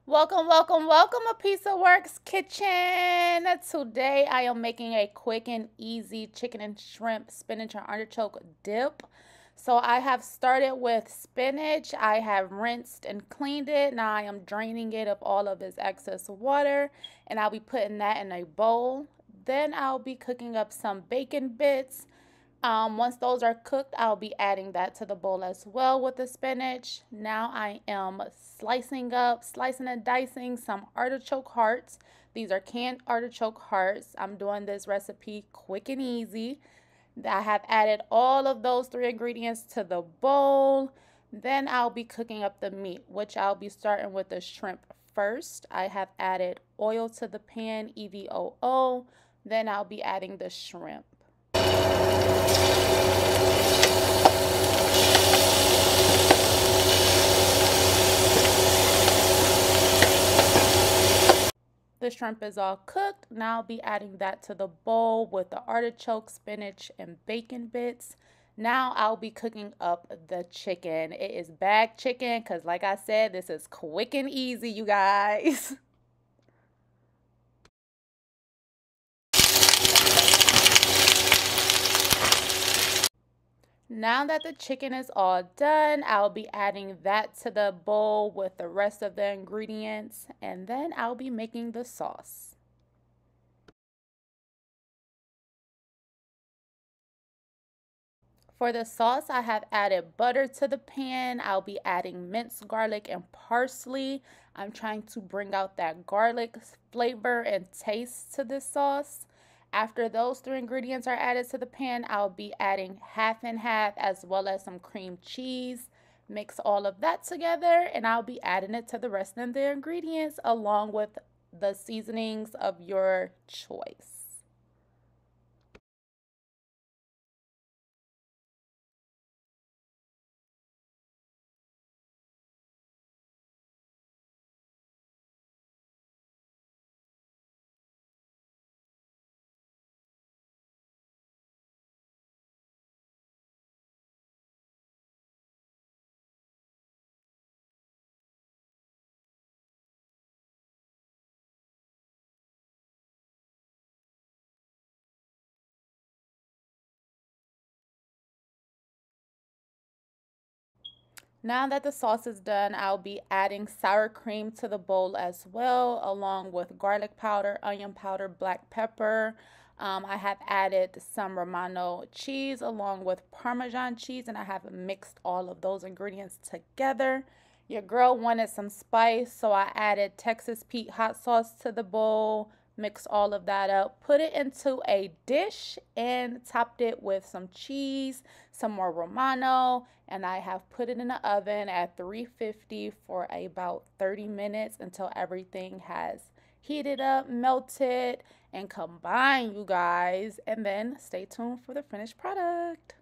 Welcome, welcome, welcome, A Piece of Works Kitchen. Today I am making a quick and easy chicken and shrimp spinach and artichoke dip. So I have started with spinach. I have rinsed and cleaned it. Now I am draining it of all of its excess water, and I'll be putting that in a bowl. Then I'll be cooking up some bacon bits. Once those are cooked, I'll be adding that to the bowl as well with the spinach. Now I am slicing and dicing some artichoke hearts. These are canned artichoke hearts. I'm doing this recipe quick and easy. I have added all of those three ingredients to the bowl. Then I'll be cooking up the meat, which I'll be starting with the shrimp first. I have added oil to the pan, EVOO. Then I'll be adding the shrimp. The shrimp is all cooked. Now I'll be adding that to the bowl with the artichoke, spinach, and bacon bits. Now I'll be cooking up the chicken. It is bag chicken because, like I said, this is quick and easy, you guys. Now that the chicken is all done, I'll be adding that to the bowl with the rest of the ingredients, and then I'll be making the sauce. For the sauce, I have added butter to the pan. I'll be adding minced garlic and parsley. I'm trying to bring out that garlic flavor and taste to this sauce. After those three ingredients are added to the pan, I'll be adding half and half as well as some cream cheese. Mix all of that together and I'll be adding it to the rest of the ingredients along with the seasonings of your choice. Now that the sauce is done, I'll be adding sour cream to the bowl as well, along with garlic powder, onion powder, black pepper. I have added some Romano cheese along with Parmesan cheese, and I have mixed all of those ingredients together. Your girl wanted some spice, so I added Texas Pete hot sauce to the bowl, mix all of that up, put it into a dish, and topped it with some cheese, some more Romano, and I have put it in the oven at 350 for about 30 minutes until everything has heated up, melted, and combined, you guys. And then stay tuned for the finished product.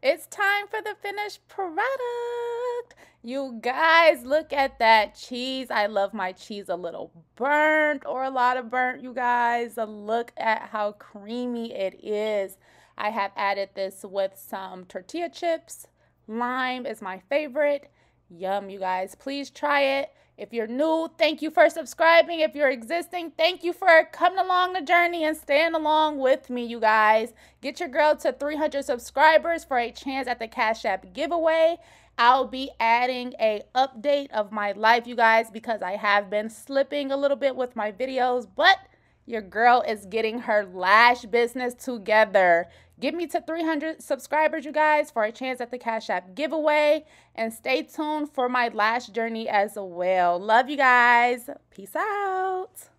It's time for the finished product. You guys, look at that cheese. I love my cheese a little burnt or a lot of burnt, you guys. Look at how creamy it is. I have added this with some tortilla chips. Lime is my favorite. Yum, you guys. Please try it. If you're new, thank you for subscribing. If you're existing, thank you for coming along the journey and staying along with me, you guys. Get your girl to 300 subscribers for a chance at the Cash App giveaway. I'll be adding a update of my life, you guys, because I have been slipping a little bit with my videos, but your girl is getting her lash business together. Get me to 300 subscribers, you guys, for a chance at the Cash App giveaway. And stay tuned for my lash journey as well. Love you guys. Peace out.